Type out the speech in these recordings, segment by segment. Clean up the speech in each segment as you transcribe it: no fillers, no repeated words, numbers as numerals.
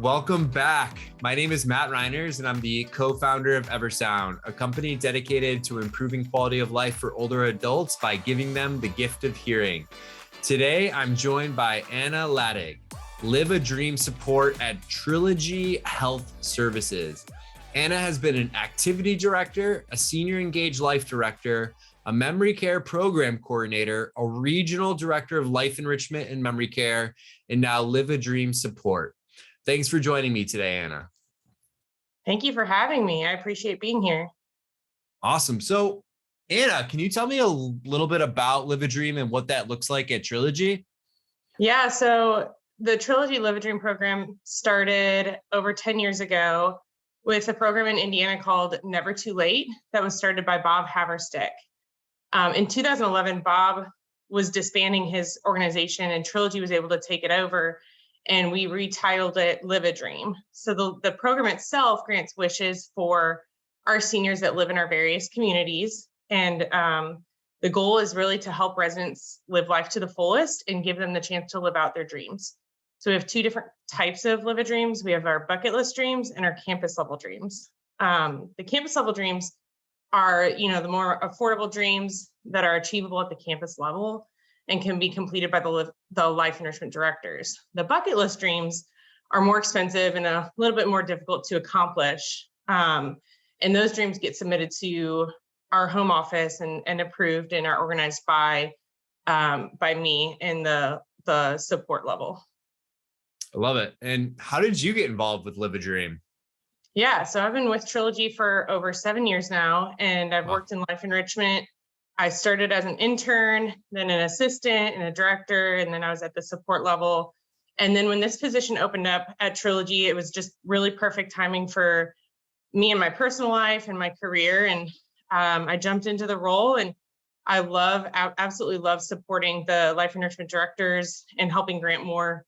Welcome back. My name is Matt Reiners, and I'm the co-founder of EverSound, a company dedicated to improving quality of life for older adults by giving them the gift of hearing. Today, I'm joined by Anna Ladig, Live a Dream support at Trilogy Health Services. Anna has been an activity director, a senior engaged life director, a memory care program coordinator, a regional director of life enrichment and memory care, and now Live a Dream support. Thanks for joining me today, Anna. Thank you for having me. I appreciate being here. Awesome. So, Anna, can you tell me a little bit about Live a Dream and what that looks like at Trilogy? Yeah, so the Trilogy Live a Dream program started over 10 years ago with a program in Indiana called Never Too Late that was started by Bob Haverstick. In 2011, Bob was disbanding his organization and Trilogy was able to take it over, and we retitled it Live a Dream. So the program itself grants wishes for our seniors that live in our various communities. And the goal is really to help residents live life to the fullest and give them the chance to live out their dreams. So we have two different types of Live a Dreams. We have our bucket list dreams and our campus level dreams. The campus level dreams are, the more affordable dreams that are achievable at the campus level and can be completed by the life enrichment directors. The bucket list dreams are more expensive and a little bit more difficult to accomplish. And those dreams get submitted to our home office and approved and are organized by me in the support level. I love it. And how did you get involved with Live a Dream? Yeah, so I've been with Trilogy for over 7 years now, and I've worked in life enrichment. I started as an intern, then an assistant and a director, and then I was at the support level. And then when this position opened up at Trilogy, it was just really perfect timing for me and my personal life and my career. And I jumped into the role, and I absolutely love supporting the life enrichment directors and helping grant more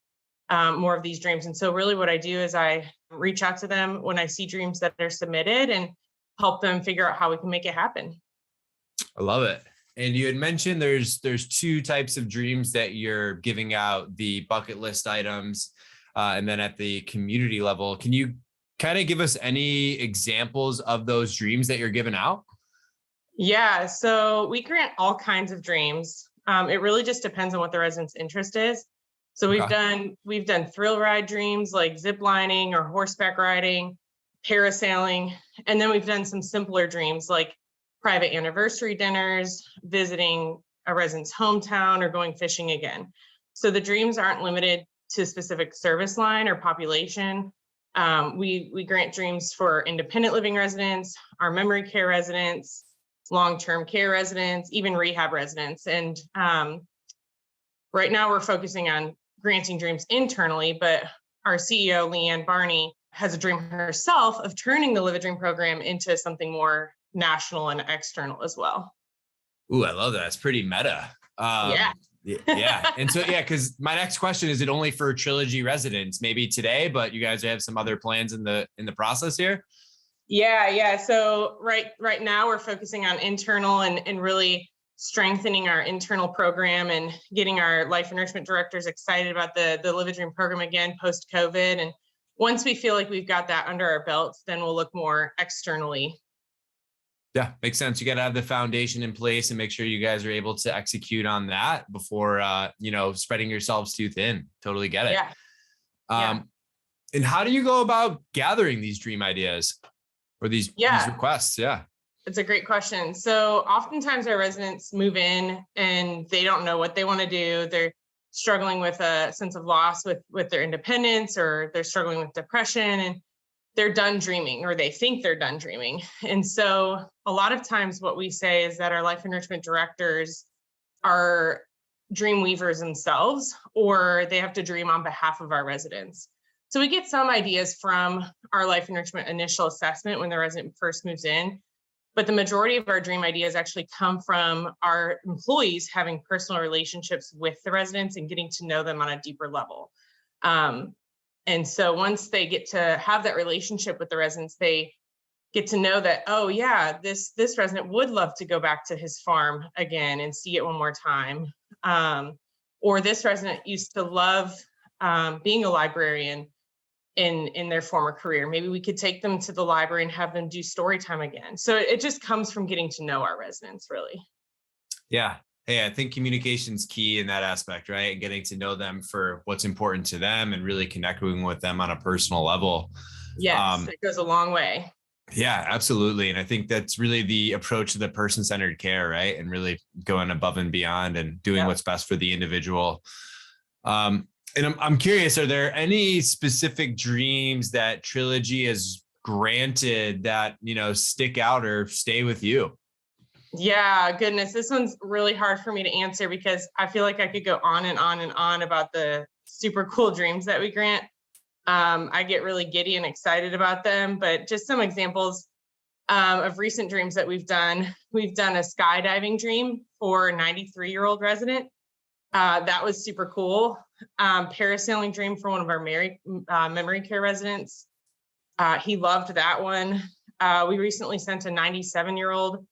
of these dreams. And so really what I do is I reach out to them when I see dreams that are submitted and help them figure out how we can make it happen. I love it. And you had mentioned there's two types of dreams that you're giving out, the bucket list items, and then at the community level. Can you kind of give us any examples of those dreams that you're giving out? Yeah, so we grant all kinds of dreams. It really just depends on what the resident's interest is. So we've done thrill ride dreams like zip lining or horseback riding, parasailing, and then we've done some simpler dreams like private anniversary dinners, visiting a resident's hometown, or going fishing again. So the dreams aren't limited to specific service line or population. We grant dreams for independent living residents, our memory care residents, long-term care residents, even rehab residents. And right now we're focusing on granting dreams internally, but our CEO, Leanne Barney, has a dream herself of turning the Live a Dream program into something more national and external as well. Ooh, I love that. It's pretty meta. Yeah. Yeah. And so, because my next question, is it only for Trilogy residents maybe today, but you guys have some other plans in the process here? Yeah. So right now we're focusing on internal and really strengthening our internal program and getting our life enrichment directors excited about the Live a Dream program again post-COVID. And once we feel like we've got that under our belts, then we'll look more externally. Yeah, makes sense. You got to have the foundation in place and make sure you guys are able to execute on that before, spreading yourselves too thin. Totally get it. Yeah. And how do you go about gathering these dream ideas or these requests? Yeah. It's a great question. So oftentimes our residents move in and they don't know what they want to do. They're struggling with a sense of loss with their independence, or they're struggling with depression, and they're done dreaming, or they think they're done dreaming. And so a lot of times what we say is that our life enrichment directors are dream weavers themselves, or they have to dream on behalf of our residents. So we get some ideas from our life enrichment initial assessment when the resident first moves in, but the majority of our dream ideas actually come from our employees having personal relationships with the residents and getting to know them on a deeper level. And so once they get to have that relationship with the residents, they get to know that, oh yeah, this resident would love to go back to his farm again and see it one more time. Or this resident used to love being a librarian in their former career. Maybe we could take them to the library and have them do story time again. So it just comes from getting to know our residents, really. Yeah. Hey, I think communication's key in that aspect, right? Getting to know them for what's important to them and really connecting with them on a personal level. Yes, it goes a long way. Yeah, absolutely. And I think that's really the approach to the person-centered care, right? And really going above and beyond and doing what's best for the individual. And I'm curious, are there any specific dreams that Trilogy has granted that, stick out or stay with you? Yeah, goodness, this one's really hard for me to answer because I feel like I could go on and on and on about the super cool dreams that we grant. I get really giddy and excited about them, but just some examples of recent dreams that we've done. We've done a skydiving dream for a 93-year-old resident. That was super cool. Parasailing dream for one of our memory care residents. He loved that one. We recently sent a 97-year-old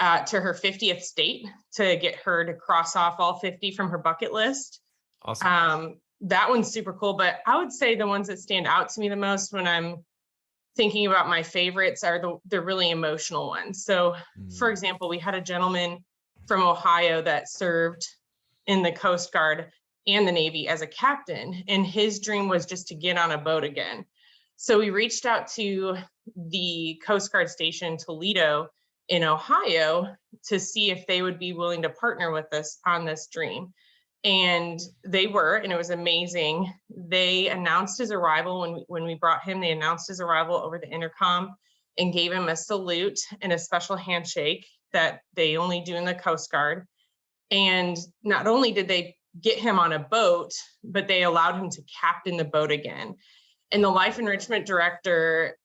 to her 50th state to get her to cross off all 50 from her bucket list. Awesome. That one's super cool, but I would say the ones that stand out to me the most when I'm thinking about my favorites are the really emotional ones. So, for example, we had a gentleman from Ohio that served in the Coast Guard and the Navy as a captain, and his dream was just to get on a boat again. So we reached out to the Coast Guard station Toledo in Ohio to see if they would be willing to partner with us on this dream. And they were, and it was amazing. They announced his arrival when we brought him. They announced his arrival over the intercom and gave him a salute and a special handshake that they only do in the Coast Guard. And not only did they get him on a boat, but they allowed him to captain the boat again. And the life enrichment director,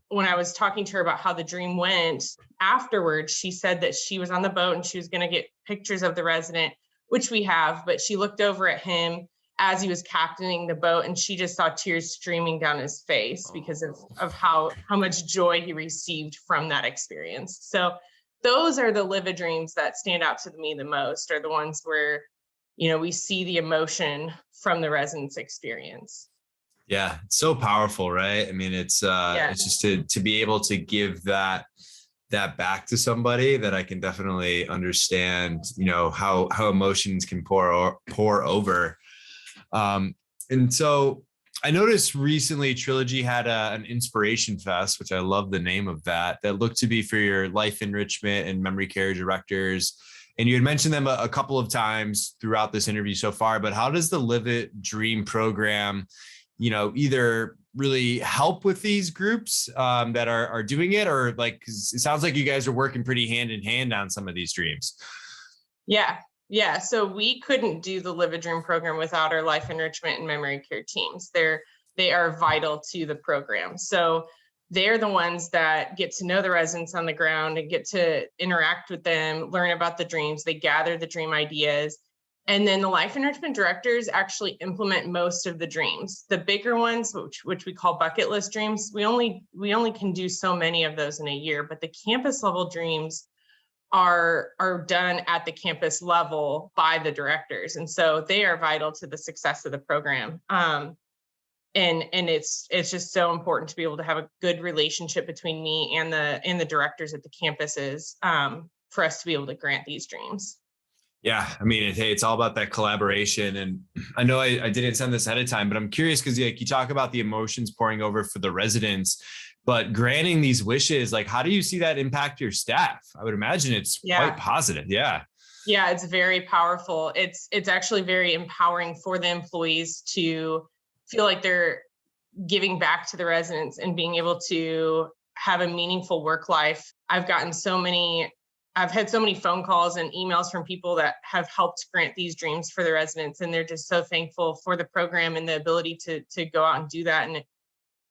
when I was talking to her about how the dream went afterwards, she said that she was on the boat and she was going to get pictures of the resident, which we have, but she looked over at him as he was captaining the boat and she just saw tears streaming down his face because of how much joy he received from that experience. So those are the livid dreams that stand out to me the most, are the ones where, we see the emotion from the resident's experience. Yeah, it's so powerful, right? I mean, it's just to be able to give that back to somebody that I can definitely understand, how emotions can pour over. And so I noticed recently Trilogy had an Inspiration Fest, which I love the name of that looked to be for your life enrichment and memory care directors. And you had mentioned them a couple of times throughout this interview so far, but how does the Live It Dream program, either really help with these groups that are doing it, or 'cause it sounds like you guys are working pretty hand in hand on some of these dreams? Yeah. So we couldn't do the Live a Dream program without our life enrichment and memory care teams. They are vital to the program. So they're the ones that get to know the residents on the ground and get to interact with them, learn about the dreams. They gather the dream ideas. And then the life enrichment directors actually implement most of the dreams. The bigger ones, which we call bucket list dreams, we only can do so many of those in a year, but the campus level dreams are done at the campus level by the directors. And so they are vital to the success of the program. And it's just so important to be able to have a good relationship between me and the directors at the campuses for us to be able to grant these dreams. Yeah, I mean, it's all about that collaboration. And I know I didn't send this ahead of time, but I'm curious because you talk about the emotions pouring over for the residents, but granting these wishes, how do you see that impact your staff? I would imagine it's quite positive. Yeah. Yeah, it's very powerful. It's actually very empowering for the employees to feel like they're giving back to the residents and being able to have a meaningful work life. I've had so many phone calls and emails from people that have helped grant these dreams for the residents, and they're just so thankful for the program and the ability to go out and do that. And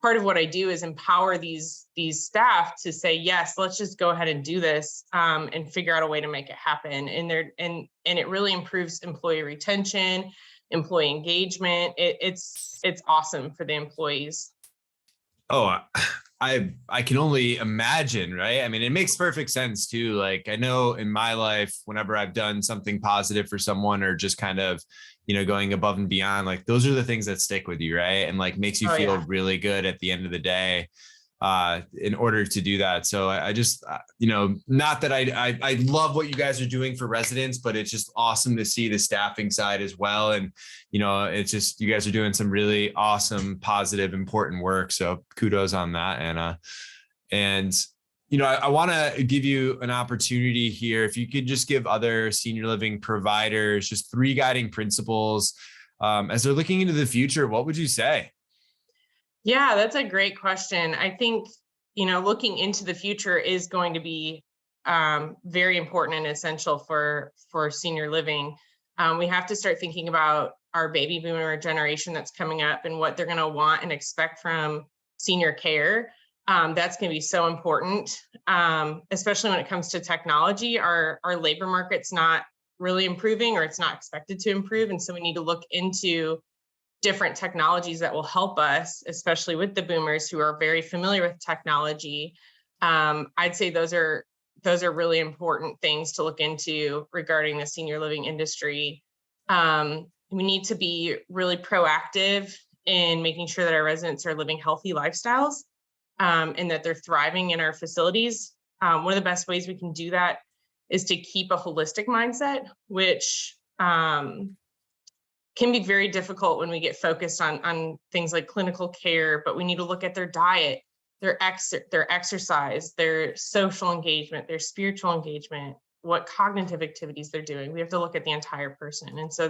part of what I do is empower these staff to say, yes, let's just go ahead and do this and figure out a way to make it happen. And it really improves employee retention, employee engagement. It's awesome for the employees. Oh, I can only imagine, right? I mean, it makes perfect sense too. I know in my life, whenever I've done something positive for someone or just kind of, going above and beyond. Like those are the things that stick with you, right? And like makes you Oh, feel yeah. really good at the end of the day in order to do that. So I just, not that I love what you guys are doing for residents, but it's just awesome to see the staffing side as well. And, it's just, you guys are doing some really awesome, positive, important work. So kudos on that, Anna. And, I want to give you an opportunity here. If you could just give other senior living providers just 3 guiding principles as they're looking into the future, what would you say? Yeah, that's a great question. I think, looking into the future is going to be very important and essential for senior living. We have to start thinking about our baby boomer generation that's coming up and what they're going to want and expect from senior care. That's going to be so important, especially when it comes to technology. Our labor market's not really improving, or it's not expected to improve. And so we need to look into different technologies that will help us, especially with the boomers who are very familiar with technology. I'd say those are really important things to look into regarding the senior living industry. We need to be really proactive in making sure that our residents are living healthy lifestyles, and that they're thriving in our facilities. One of the best ways we can do that is to keep a holistic mindset, which can be very difficult when we get focused on things like clinical care, but we need to look at their diet, their exercise, their social engagement, their spiritual engagement, what cognitive activities they're doing. We have to look at the entire person. And so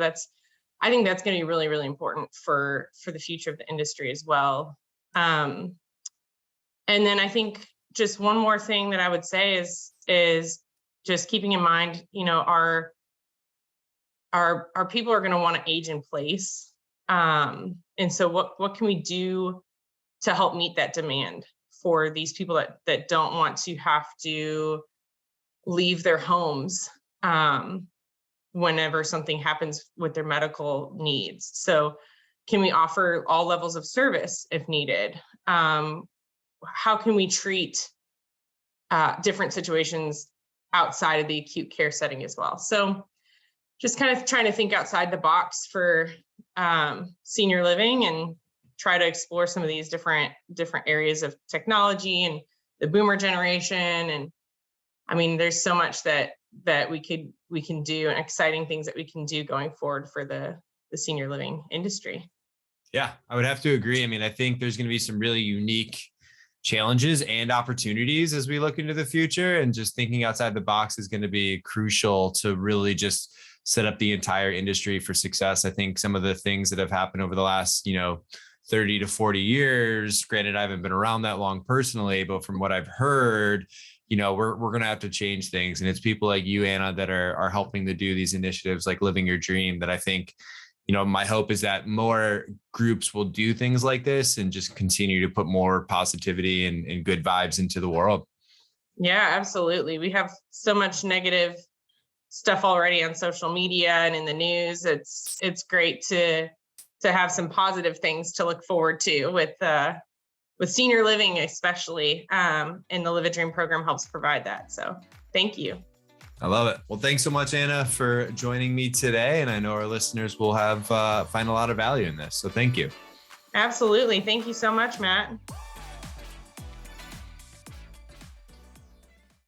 I think that's going to be really, really important for the future of the industry as well. And then I think just one more thing that I would say is just keeping in mind, our people are going to want to age in place. And so what can we do to help meet that demand for these people that don't want to have to leave their homes whenever something happens with their medical needs? So can we offer all levels of service if needed? How can we treat different situations outside of the acute care setting as well? So just kind of trying to think outside the box for senior living and try to explore some of these different areas of technology and the boomer generation. And I mean, there's so much that we can do, and exciting things that we can do going forward for the senior living industry. Yeah, I would have to agree. I mean, I think there's going to be some really unique challenges and opportunities as we look into the future, and just thinking outside the box is going to be crucial to really just set up the entire industry for success. I think some of the things that have happened over the last, 30 to 40 years, granted, I haven't been around that long personally, but from what I've heard, we're going to have to change things. And it's people like you, Anna, that are helping to do these initiatives like Living Your Dream, that I think, my hope is that more groups will do things like this and just continue to put more positivity and good vibes into the world. Yeah, absolutely. We have so much negative stuff already on social media and in the news. It's great to have some positive things to look forward to with senior living, especially, and the Live a Dream program helps provide that. So thank you. I love it. Well, thanks so much, Anna, for joining me today. And I know our listeners will find a lot of value in this. So thank you. Absolutely. Thank you so much, Matt.